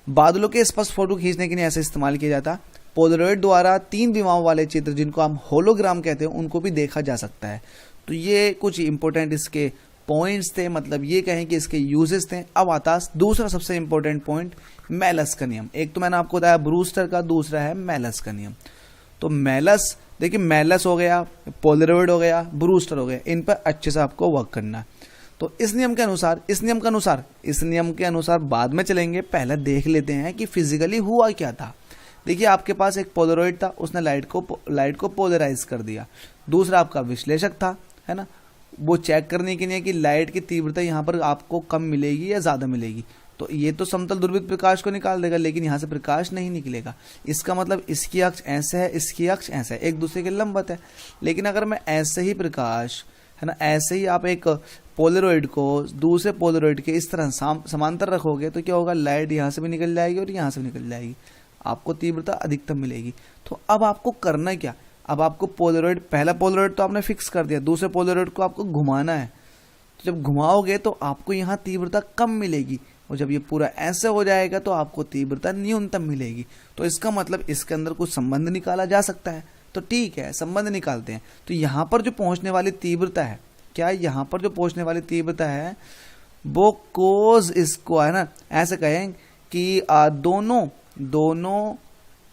बादलों के स्पष्ट फोटो खींचने के लिए ऐसे इस्तेमाल किया जाता है। पोलराइड द्वारा 3 विमाओं वाले चित्र, जिनको हम होलोग्राम कहते हैं, उनको भी देखा जा सकता है। तो ये कुछ इंपॉर्टेंट इसके पॉइंट्स थे, मतलब ये कहें कि इसके यूजेस थे। अब आता दूसरा सबसे इंपॉर्टेंट पॉइंट, मेलस का नियम। एक तो मैंने आपको बताया ब्रूस्टर का, दूसरा है मेलस का नियम। तो मेलस, देखिए मेलस हो गया, पोलराइड हो गया, ब्रूस्टर हो गया, इन पर अच्छे से आपको वर्क करना है। तो इस नियम के अनुसार बाद में चलेंगे, पहले देख लेते हैं कि फिजिकली हुआ क्या था। देखिए आपके पास एक पोलराइड था, उसने लाइट को पोलराइज कर दिया। दूसरा आपका विश्लेषक था, है ना, वो चेक करने के लिए कि लाइट की तीव्रता यहाँ पर आपको कम मिलेगी या ज्यादा मिलेगी। तो ये तो समतल ध्रुवित प्रकाश को निकाल देगा, लेकिन यहाँ से प्रकाश नहीं निकलेगा। इसका मतलब इसकी अक्ष ऐसे है, इसकी अक्ष ऐसे है, एक दूसरे के लंबवत है। लेकिन अगर मैं ऐसे ही प्रकाश, है ना, ऐसे ही आप एक पोलराइड को दूसरे पोलराइड के इस तरह समांतर रखोगे तो क्या होगा, लाइट यहाँ से भी निकल जाएगी और यहाँ से भी निकल जाएगी, आपको तीव्रता अधिकतम मिलेगी। तो अब आपको करना क्या, अब आपको पोलराइड, पहला पोलराइड तो आपने फिक्स कर दिया, दूसरे पोलराइड को आपको घुमाना है। तो जब घुमाओगे तो आपको यहाँ तीव्रता कम मिलेगी, और जब ये पूरा ऐसे हो जाएगा तो आपको तीव्रता न्यूनतम मिलेगी। तो इसका मतलब इसके अंदर कुछ संबंध निकाला जा सकता है। तो ठीक है, संबंध निकालते हैं। तो यहाँ पर जो पहुंचने वाली तीव्रता है, क्या यहाँ पर जो पहुंचने वाली तीव्रता है वो कोस इसको, है ना, ऐसे कहें कि दोनों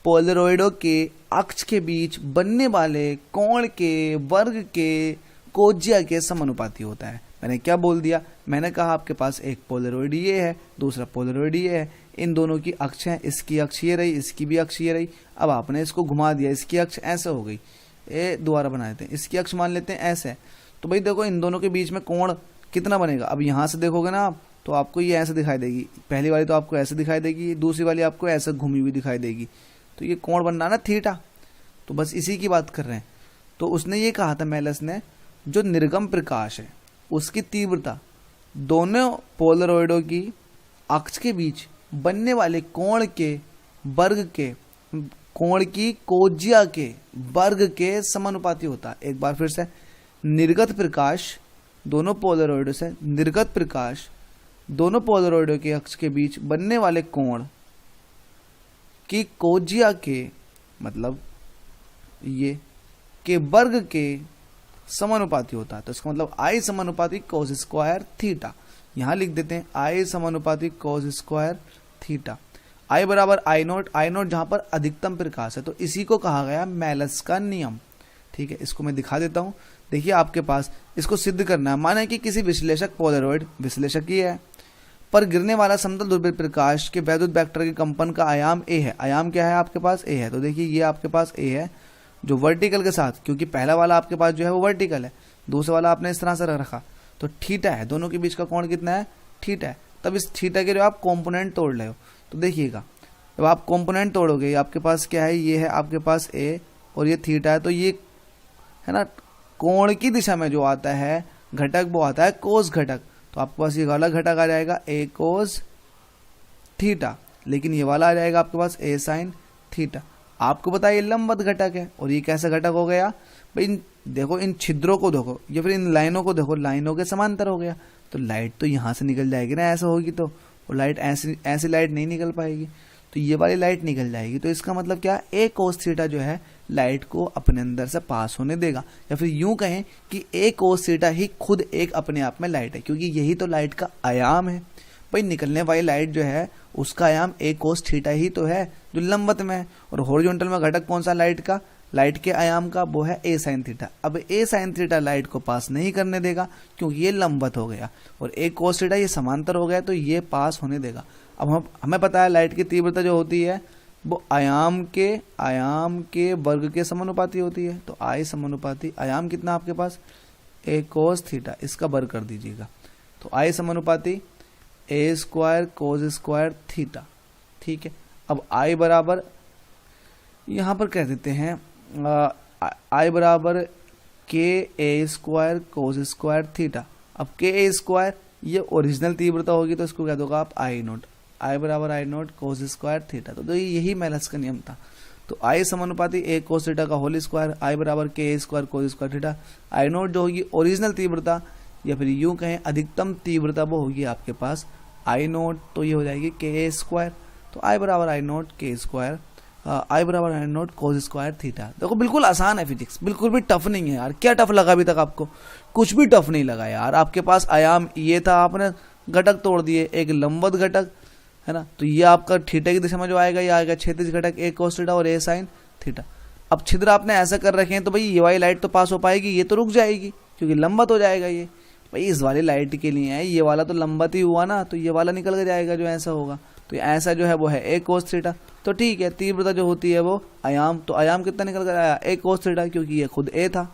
पोलराइडों के अक्ष के बीच बनने वाले कोण के वर्ग के कोज्या के समानुपाती होता है। मैंने क्या बोल दिया, मैंने कहा आपके पास एक पोलराइड ये है, दूसरा पोलराइड ये है, इन दोनों की अक्ष है, इसकी अक्ष ये रही, इसकी भी अक्ष ये रही। अब आपने इसको घुमा दिया, इसकी अक्ष ऐसे हो गई, ये दोबारा बना देते हैं, इसकी अक्ष मान लेते हैं ऐसे। तो भाई देखो इन दोनों के बीच में कोण कितना बनेगा। अब यहाँ से देखोगे ना आप, तो आपको ये ऐसे दिखाई देगी, पहली वाली तो आपको ऐसे दिखाई देगी, दूसरी वाली आपको ऐसे घूमी हुई दिखाई देगी। तो ये कोण बनना ना थीटा, तो बस इसी की बात कर रहे हैं। तो उसने ये कहा था मेलस ने, जो निर्गम प्रकाश है उसकी तीव्रता दोनों पोलराइडों की अक्ष के बीच बनने वाले कोण के वर्ग के, कोण की कोज्या के वर्ग के समानुपाती होता है। एक बार फिर से, निर्गत प्रकाश दोनों पोलराइडों से, निर्गत प्रकाश दोनों पोलराइडों के अक्ष के बीच बनने वाले कोण की कोज्या के, मतलब ये के वर्ग के समानुपाती होता है। तो इसका मतलब I समानुपाती cos स्क्वायर थीटा, यहां लिख देते हैं I समानुपाती cos स्क्वायर थीटा। I बराबर I नोट जहां पर अधिकतम प्रकाश है, तो इसी को कहा गया मेलस का नियम। ठीक है, इसको मैं दिखा देता हूं। देखिए आपके पास इसको सिद्ध करना है, माना कि किसी विश्लेषक पोलराइड, विश्लेषक ही है, पर गिरने वाला समतल ध्रुवीय प्रकाश के वैद्युत वेक्टर के कंपन का आयाम A है। आयाम क्या है आपके पास, A है। तो देखिए ये आपके पास A है जो वर्टिकल के साथ, क्योंकि पहला वाला आपके पास जो है वो वर्टिकल है, दूसरा वाला आपने इस तरह से रखा, तो थीटा है, दोनों के बीच का कोण कितना है, थीटा है। तब इस थीटा के जो आप कंपोनेंट तोड़ रहे हो, तो देखिएगा जब आप कंपोनेंट तोड़ोगे, आपके पास क्या है, ये है आपके पास A और ये थीटा है, तो ये है ना कोण की दिशा में जो आता है घटक वो आता है कोस घटक। तो आपके पास ये वाला घटक आ जाएगा A कोस थीटा, लेकिन ये वाला आ जाएगा आपके पास A साइन थीटा। आपको पता है ये लंबवत घटक है, और ये कैसा घटक हो गया भाई, देखो इन छिद्रों को देखो, या फिर इन लाइनों को देखो, लाइनों के समांतर हो गया। तो लाइट तो यहाँ से निकल जाएगी ना, ऐसा होगी तो, और लाइट ऐसी लाइट नहीं निकल पाएगी, तो ये वाली लाइट निकल जाएगी। तो इसका मतलब क्या, A कोस थीटा जो है लाइट को अपने अंदर से पास होने देगा, या फिर यूं कहें कि A कोस थीटा ही खुद एक अपने आप में लाइट है, क्योंकि यही तो लाइट का आयाम है। भाई निकलने वाली लाइट जो है उसका आयाम A कोस थीटा ही तो है जो लंबवत में है, और हॉरिजॉन्टल में घटक कौन सा लाइट का, लाइट के आयाम का, वो है A साइन थीटा। अब A साइन थीटा लाइट को पास नहीं करने देगा क्योंकि ये लंबवत हो गया, और A कोस थीटा ये समांतर हो गया, तो ये पास होने देगा। अब हमें पता है लाइट की तीव्रता जो होती है वो आयाम के वर्ग के समानुपाती होती है। तो I समानुपाती, आयाम कितना आपके पास A कोस थीटा, इसका वर्ग कर दीजिएगा, तो I समानुपाती A square cos square theta. ठीक है, अब I बराबर यहाँ पर कह देते हैं I बराबर के ए स्क्वायर कोस स्क्वायर थीटा। अब के ए स्क्वायर ये ओरिजिनल तीव्रता होगी तो इसको कह दोगे आप आई नोट, I बराबर आई नोट कोस स्क्वायर थीटा। तो यही मेलस का नियम था। तो I समानुपाती ए कोस थीटा का होल स्क्वायर, I बराबर के ए स्क्वायर कोस स्क्वायर थीटा। आई नोट जो होगी ओरिजिनल तीव्रता या फिर यूं कहें अधिकतम तीव्रता वो होगी आपके पास आई नोट, तो ये हो जाएगी के ए स्क्वायर। तो I बराबर आई नोट के स्क्वायर, I बराबर आई नोट कोस स्क्वायर थीटा। देखो बिल्कुल आसान है फिजिक्स, बिल्कुल भी टफ नहीं है यार। क्या टफ लगा अभी तक आपको? कुछ भी टफ नहीं लगा यार। आपके पास आयाम ये था, आपने घटक तोड़ दिए, एक लंबवत घटक है ना, तो ये आपका थीटा की दिशा में जो आएगा ये आएगा क्षैतिज घटक ए कोस थीटा और ए साइन थीटा। अब छिद्र आपने ऐसा कर रखे हैं तो भाई ये वाली लाइट तो पास हो पाएगी, ये तो रुक जाएगी क्योंकि लंबवत हो जाएगा। ये भाई इस वाली लाइट के लिए है, ये वाला तो लंबवत ही हुआ ना, तो ये वाला निकल के जाएगा जो ऐसा होगा। तो ऐसा जो है वो है ए कोस थीटा। तो ठीक है, तीव्रता जो होती है वो आयाम, तो आयाम कितना निकल कर आया ए कोस थीटा, क्योंकि ये खुद ए था।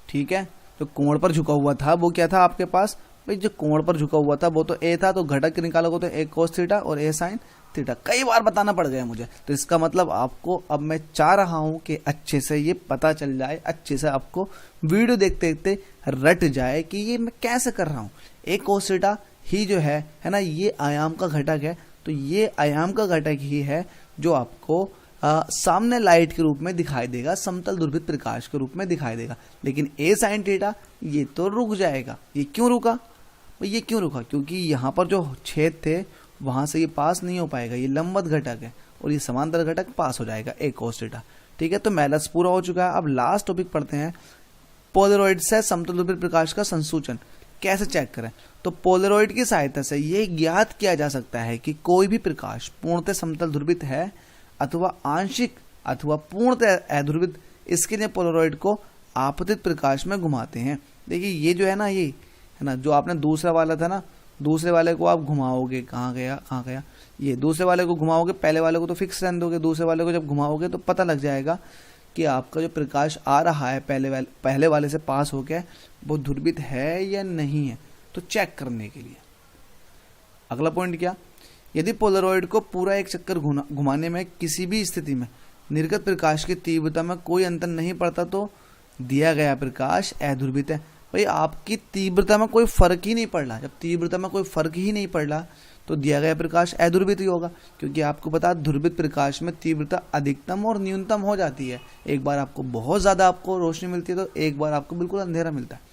ठीक है, जो कोण पर झुका हुआ था वो क्या था आपके पास? भाई जो कोण पर झुका हुआ था वो तो ए था, तो घटक निकालोगे तो ए कोस थीटा और ए साइन थीटा। कई बार बताना पड़ गया मुझे, तो इसका मतलब आपको अब मैं चाह रहा हूं कि अच्छे से ये पता चल जाए, अच्छे से आपको वीडियो देखते देखते रट जाए कि ये मैं कैसे कर रहा हूं। ए कोस थीटा ही जो है ना, ये आयाम का घटक है। तो ये आयाम का घटक ही है जो आपको सामने लाइट के रूप में दिखाई देगा, समतल ध्रुवित प्रकाश के रूप में दिखाई देगा। लेकिन ए साइन थीटा ये तो रुक जाएगा। ये क्यों रुका? ये क्यों रुका? क्योंकि यहाँ पर जो छेद थे वहां से ये पास नहीं हो पाएगा, ये लंबवत घटक है और ये समांतर घटक पास हो जाएगा ए कोस थीटा। ठीक है, तो मेलस पूरा हो चुका है। अब लास्ट टॉपिक पढ़ते हैं, पोलरॉइड से समतल ध्रुवित प्रकाश का संसूचन कैसे चेक करें। तो पोलरॉइड की सहायता से ये ज्ञात किया जा सकता है कि कोई भी प्रकाश पूर्णतः समतल ध्रुवित है अथवा आंशिक अथवा पूर्णतः अध्रुवित। इसके लिए पोलरॉइड को आपतित प्रकाश में घुमाते हैं। देखिए ये जो है ना, ये है ना, जो आपने दूसरा वाला था ना, दूसरे वाले को आप घुमाओगे, कहाँ गया, ये दूसरे वाले को घुमाओगे, पहले वाले को तो फिक्स रहने दोगे, दूसरे वाले को जब घुमाओगे तो पता लग जाएगा कि आपका जो प्रकाश आ रहा है पहले वाले से पास होकर वो ध्रुवित है या नहीं है। तो चेक करने के लिए अगला पॉइंट क्या, यदि पोलरॉइड को पूरा एक चक्कर घुमाने में किसी भी स्थिति में निर्गत प्रकाश की तीव्रता में कोई अंतर नहीं पड़ता तो दिया गया प्रकाश अध्रुवित है। भाई आपकी तीव्रता में कोई फर्क ही नहीं पड़ रहा, जब तीव्रता में कोई फर्क ही नहीं पड़ रहा तो दिया गया प्रकाश अध्रुवित ही होगा। क्योंकि आपको पता है ध्रुवित प्रकाश में तीव्रता अधिकतम और न्यूनतम हो जाती है। एक बार आपको बहुत ज्यादा आपको रोशनी मिलती है तो एक बार आपको बिल्कुल अंधेरा मिलता है।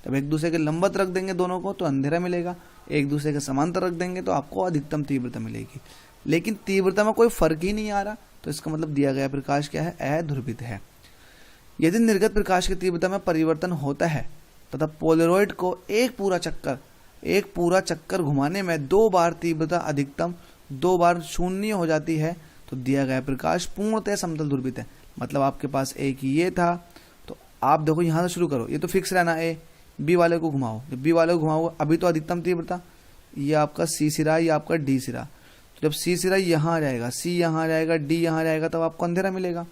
जब एक दूसरे के लंबवत रख देंगे दोनों को तो अंधेरा मिलेगा, एक दूसरे के समांतर रख देंगे तो आपको अधिकतम तीव्रता मिलेगी। लेकिन तीव्रता में कोई फर्क ही नहीं आ रहा तो इसका मतलब दिया गया प्रकाश क्या है? अध्रुवित है। यदि निर्गत प्रकाश की तीव्रता में परिवर्तन होता है तथा पोलरॉइड को एक पूरा चक्कर घुमाने में 2 बार तीव्रता अधिकतम 2 बार शून्य हो जाती है तो दिया गया प्रकाश पूर्णतः समतल ध्रुवित है। मतलब आपके पास एक ये था, तो आप देखो यहां से शुरू करो, ये तो फिक्स रहना ए, बी वाले को घुमाओ, जब बी वाले को घुमाओगे अभी तो अधिकतम तीव्रता, ये आपका सी सिरा, ये आपका डी सिरा। तो जब सी सिरा यहाँ आ जाएगा, सी यहाँ आ जाएगा, डी यहाँ आ जाएगा, तब आपको अंधेरा मिलेगा।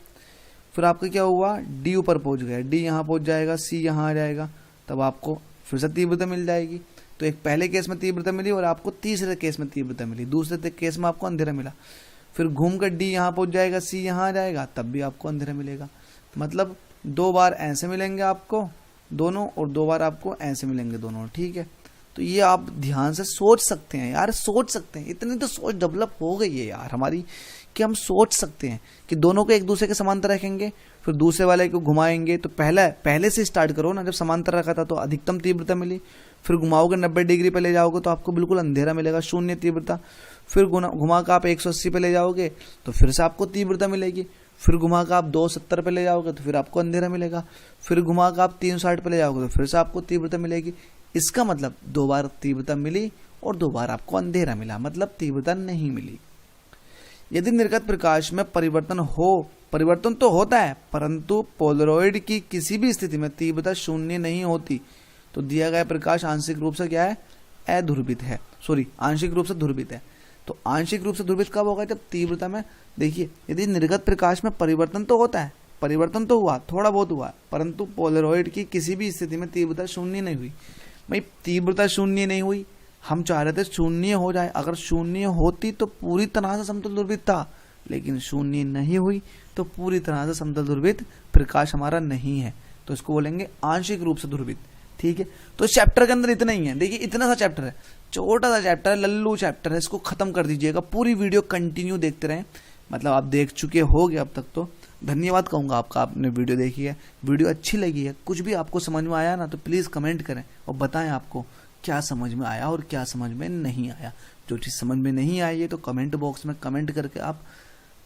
फिर आपका क्या हुआ, डी ऊपर पहुंच गया, डी यहाँ पहुंच जाएगा, सी यहाँ आ जाएगा, तब आपको फिर से तीव्रता मिल जाएगी। तो एक पहले केस में तीव्रता मिली और आपको तीसरे केस में तीव्रता मिली, दूसरे केस में आपको अंधेरा मिला। फिर घूम कर डी यहाँ पहुंच जाएगा, सी यहाँ आ जाएगा, तब भी आपको अंधेरा मिलेगा। मतलब 2 बार ऐसे मिलेंगे आपको दोनों और 2 बार आपको ऐसे मिलेंगे दोनों। ठीक है, तो ये आप ध्यान से सोच सकते हैं यार, सोच सकते हैं। इतनी तो सोच डेवलप हो गई है यार हमारी कि हम सोच सकते हैं कि दोनों को एक दूसरे के समांतर रखेंगे, फिर दूसरे वाले को घुमाएंगे। तो पहले से स्टार्ट करो ना, जब समांतर रखा था तो अधिकतम तीव्रता मिली, फिर घुमाओगे 90 डिग्री पे ले जाओगे तो आपको बिल्कुल अंधेरा मिलेगा, शून्य तीव्रता। फिर घुमा कर आप 180 पे ले जाओगे तो फिर से आपको तीव्रता मिलेगी। फिर घुमा कर आप 270 पे ले जाओगे तो फिर आपको अंधेरा मिलेगा। फिर घुमा कर आप 360 पे ले जाओगे तो फिर से आपको तीव्रता मिलेगी। इसका मतलब 2 बार तीव्रता मिली और 2 बार आपको अंधेरा मिला, मतलब तीव्रता नहीं मिली। यदि निर्गत प्रकाश में परिवर्तन तो होता है परंतु पोलरॉइड की किसी भी स्थिति में तीव्रता शून्य नहीं होती तो दिया गया प्रकाश आंशिक रूप से क्या है? अध्रुवित है। आंशिक रूप से ध्रुवित है। तो आंशिक रूप से ध्रुवित कब होगा? जब तीव्रता में, देखिए यदि निर्गत प्रकाश में परिवर्तन तो होता है, परिवर्तन तो हुआ, थोड़ा बहुत हुआ, परंतु पोलरॉइड की किसी भी स्थिति में तीव्रता शून्य नहीं हुई। भाई तीव्रता शून्य नहीं हुई, हम चाह रहे थे शून्य हो जाए, अगर शून्य होती तो पूरी तरह से समतल ध्रुवित था, लेकिन शून्य नहीं हुई तो पूरी तरह से समतल ध्रुवित प्रकाश हमारा नहीं है, तो इसको बोलेंगे आंशिक रूप से ध्रुवित। ठीक है, तो इस चैप्टर के अंदर इतना ही है। देखिए इतना सा चैप्टर है, छोटा सा चैप्टर है, लल्लू चैप्टर है, इसको खत्म कर दीजिएगा। पूरी वीडियो कंटिन्यू देखते रहें, मतलब आप देख चुके होगे अब तक, तो धन्यवाद कहूंगा आपका, आपने वीडियो देखी है, वीडियो अच्छी लगी है, कुछ भी आपको समझ में आया ना तो प्लीज कमेंट करें और बताएं आपको क्या समझ में आया और क्या समझ में नहीं आया। जो चीज समझ में नहीं आई है तो कमेंट बॉक्स में कमेंट करके आप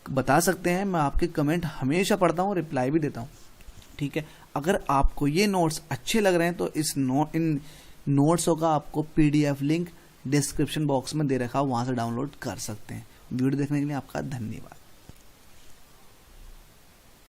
बता सकते हैं, मैं आपके कमेंट हमेशा पढ़ता हूँ, रिप्लाई भी देता हूँ। ठीक है, अगर आपको ये नोट्स अच्छे लग रहे हैं तो इन नोट्सों का आपको PDF लिंक डिस्क्रिप्शन बॉक्स में दे रखा है, वहां से डाउनलोड कर सकते हैं। वीडियो देखने के लिए आपका धन्यवाद।